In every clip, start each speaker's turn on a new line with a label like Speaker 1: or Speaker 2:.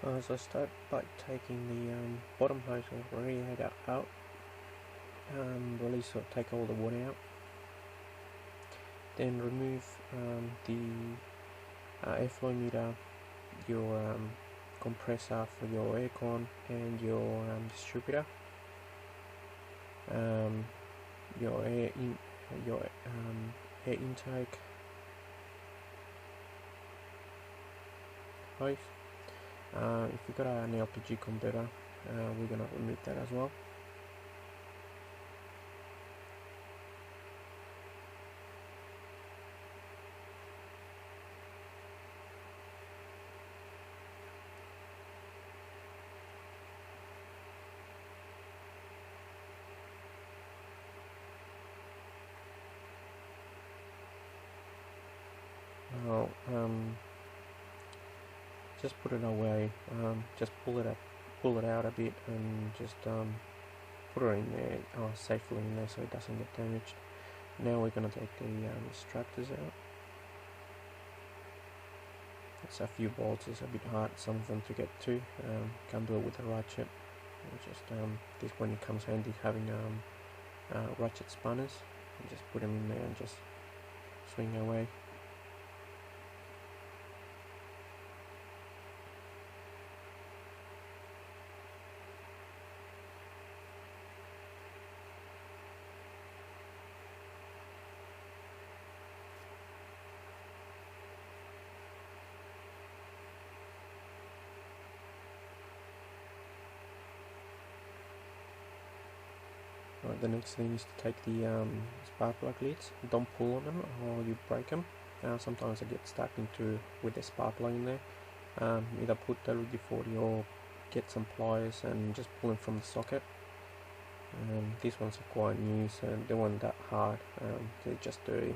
Speaker 1: So I start by taking the bottom hose of the rear head out, release or take all the wood out, then remove the airflow meter, your compressor for your aircon, and your distributor, your air intake hose. If you've got an LPG converter, we're going to remove that as well. Now, just put it away. Just pull it out a bit, and just put it in there safely in there so it doesn't get damaged. Now we're going to take the extractors out. It's a few bolts. It's a bit hard, some of them, to get to. Can't do it with a ratchet. Just this one, it comes handy having ratchet spanners. You just put them in there and just swing away. Right, the next thing is to take the spark plug lids. Don't pull on them or you break them. Sometimes they get stuck with the spark plug in there. Either put WD-40 or get some pliers and just pull them from the socket. These ones are quite new, so they weren't that hard. They're just dirty.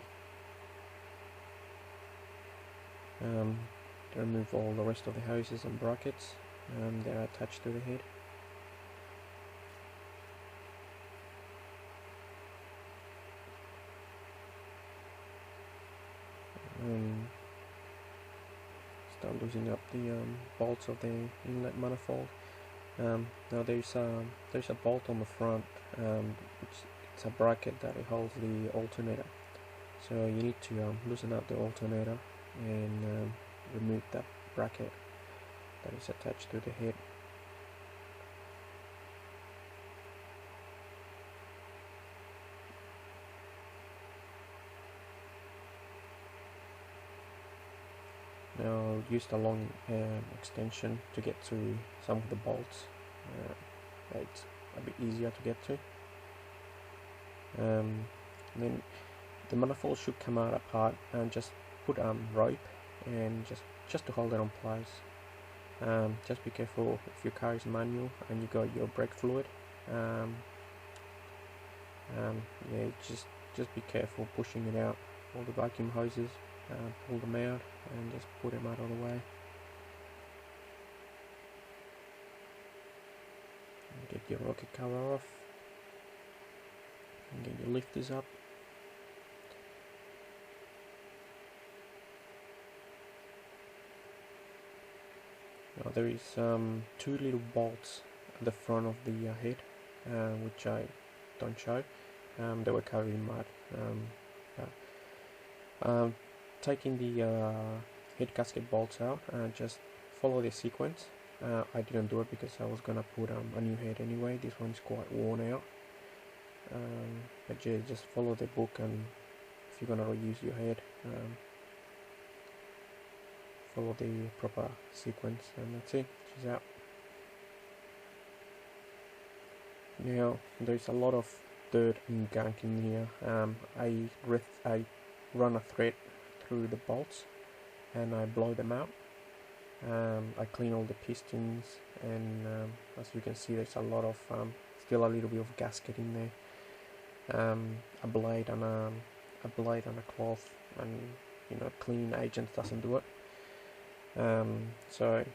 Speaker 1: Remove all the rest of the hoses and brackets that are attached to the head. Start loosening up the bolts of the inlet manifold. Now there's a bolt on the front, which it's a bracket that holds the alternator. So you need to loosen up the alternator and remove that bracket that is attached to the head. Now use the long extension to get to some of the bolts. It's a bit easier to get to. Then the manifold should come out apart, and just put rope and just to hold it on place. Just be careful if your car is manual and you got your brake fluid. Yeah, just be careful pushing it out. All the vacuum hoses, pull them out and just put them out of the way. Get your rocket cover off and get your lifters up. Now there is two little bolts at the front of the head, which I don't show. They were covered in mud. Taking the head gasket bolts out, just follow the sequence. I didn't do it because I was gonna put a new head anyway. This one's quite worn out. But yeah, just follow the book, and if you're gonna reuse your head, follow the proper sequence, and that's it. She's out. Now there's a lot of dirt and gunk in here. I run a thread through the bolts and I blow them out. I clean all the pistons, and as you can see, there's a lot of still a little bit of gasket in there. A blade and a cloth, and cleaning agent doesn't do it. So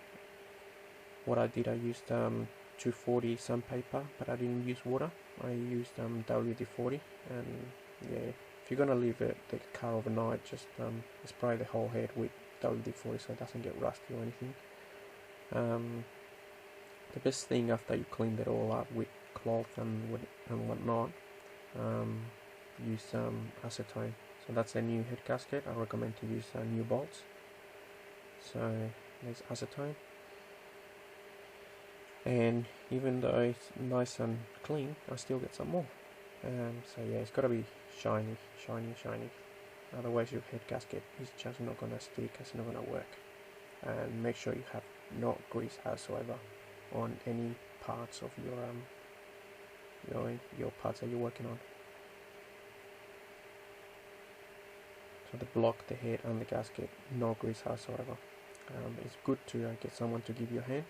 Speaker 1: what I did, I used 240 sandpaper, but I didn't use water. I used WD-40, and yeah, if you're gonna leave the car overnight, just spray the whole head with WD-40 so it doesn't get rusty or anything. The best thing after you clean it all up with cloth and whatnot, use acetone. So that's a new head gasket. I recommend to use new bolts. So there's acetone, and even though it's nice and clean, I still get some more. So yeah, it's gotta be shiny. Otherwise your head gasket is just not gonna stick, it's not gonna work. And make sure you have no grease whatsoever on any parts of your parts that you're working on. So to block the head and the gasket, no grease whatsoever. It's good to get someone to give you a hand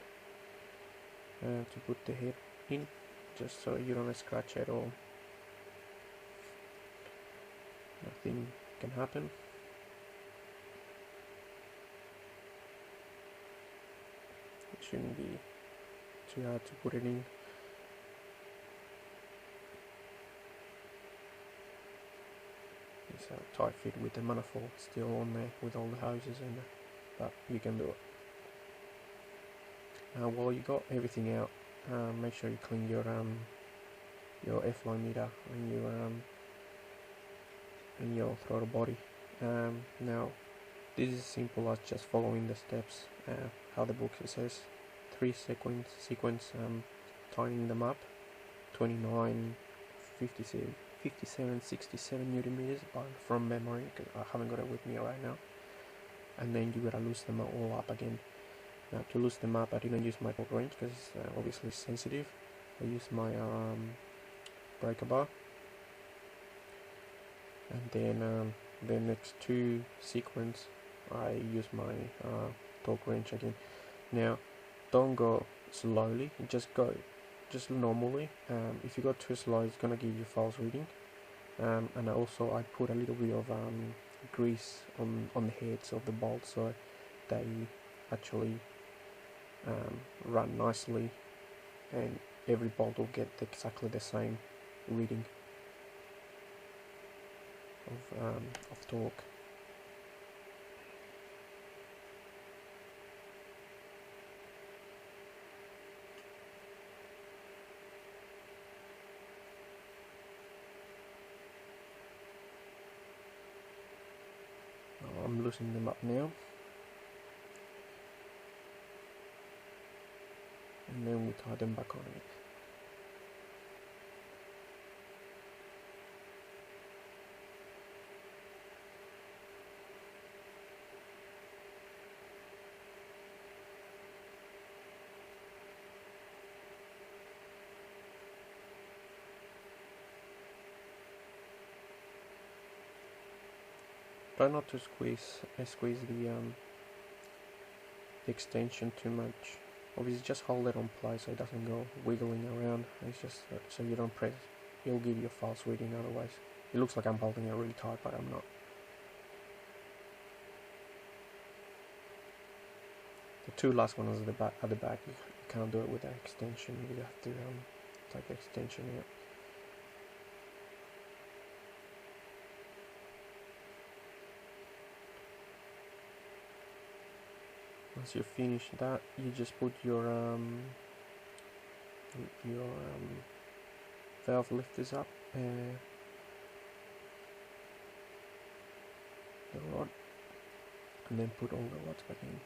Speaker 1: to put the head in, just so you don't scratch it or nothing can happen. It shouldn't be too hard to put it in. It's a tight fit with the manifold still on there with all the hoses in there, but you can do it. While you got everything out, make sure you clean your airflow meter and your throttle body. Now this is simple as just following the steps how the book says. 3 sequence tightening them up, 29, 57, 67 newton meters from memory, because I haven't got it with me right now. And then you gotta loosen them all up again. Now to loosen them up, I didn't use my torque wrench because it's obviously sensitive. I used my breaker bar, and then the next 2 sequence I use my torque wrench again. Now don't go slowly, just go normally. If you go too slow, it's gonna give you false reading. And also I put a little bit of grease on the heads of the bolts so they actually run nicely, and every bolt will get exactly the same reading of torque. I'm loosening them up now, and then we tie them back on it. Try not to squeeze the extension too much. Obviously just hold it on place so it doesn't go wiggling around. It's just so you don't press, it'll give you a false reading otherwise. It looks like I'm holding it really tight, but I'm not. The 2 last ones at the back, you can't do it with the extension. You have to take the extension out. Once you finish that, you just put your valve lifters up, the rod, and then put all the rods back in.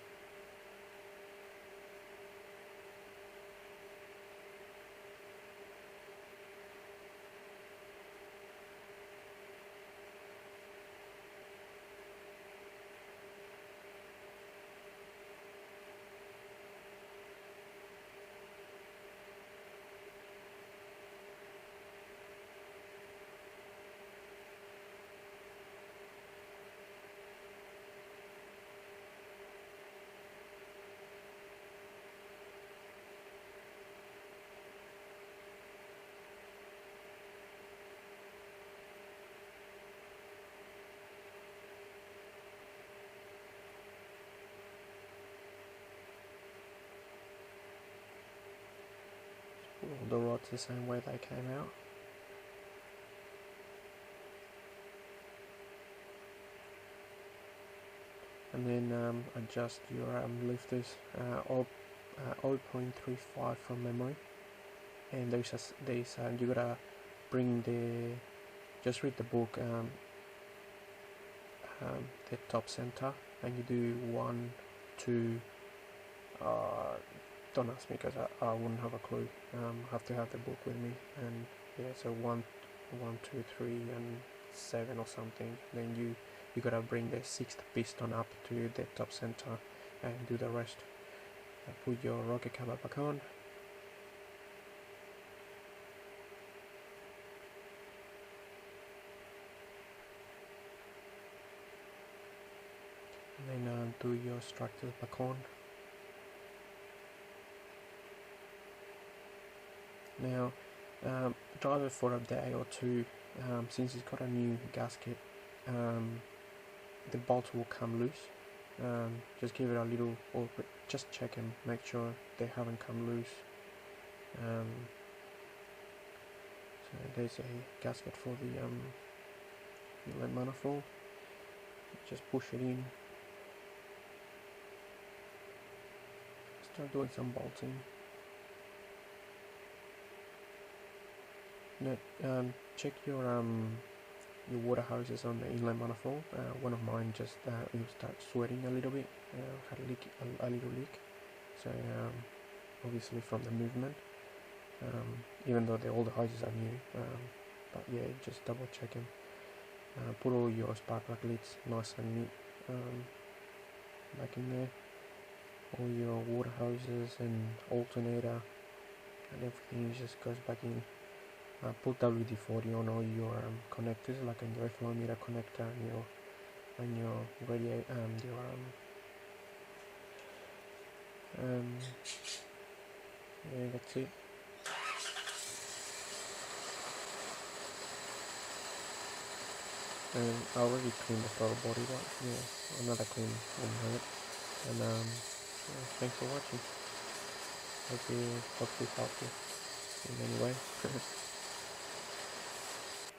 Speaker 1: All the rods the same way they came out. And then adjust your lifters, or 0.35 from memory, and you gotta bring just read the book, the top center, and you do 1, 2. Don't ask me because I wouldn't have a clue. Have to have the book with me, and yeah, so 1, 2, 3, and 7 or something. Then you gotta bring the 6th piston up to the top center and do the rest. Put your rocket cover back on. And then do your structures back on. Now, drive it for a day or two. Since it's got a new gasket, the bolts will come loose. Just give it a little, or just check and make sure they haven't come loose. So there's a gasket for the inlet manifold. Just push it in. Start doing some bolting. Check your water hoses on the inlet manifold. One of mine just it will start sweating a little bit. Had a little leak. So obviously from the movement. Even though all the hoses are new, but yeah, just double check them. Put all your spark plug lids nice and neat back in there. All your water hoses and alternator and everything just goes back in. Put WD-40 on all your connectors, like on your flow meter connector and your radiator, yeah, that's it. And I already cleaned the throttle body, but yeah, another clean wouldn't hurt. And yeah, thanks for watching. Hope this helped you in any way.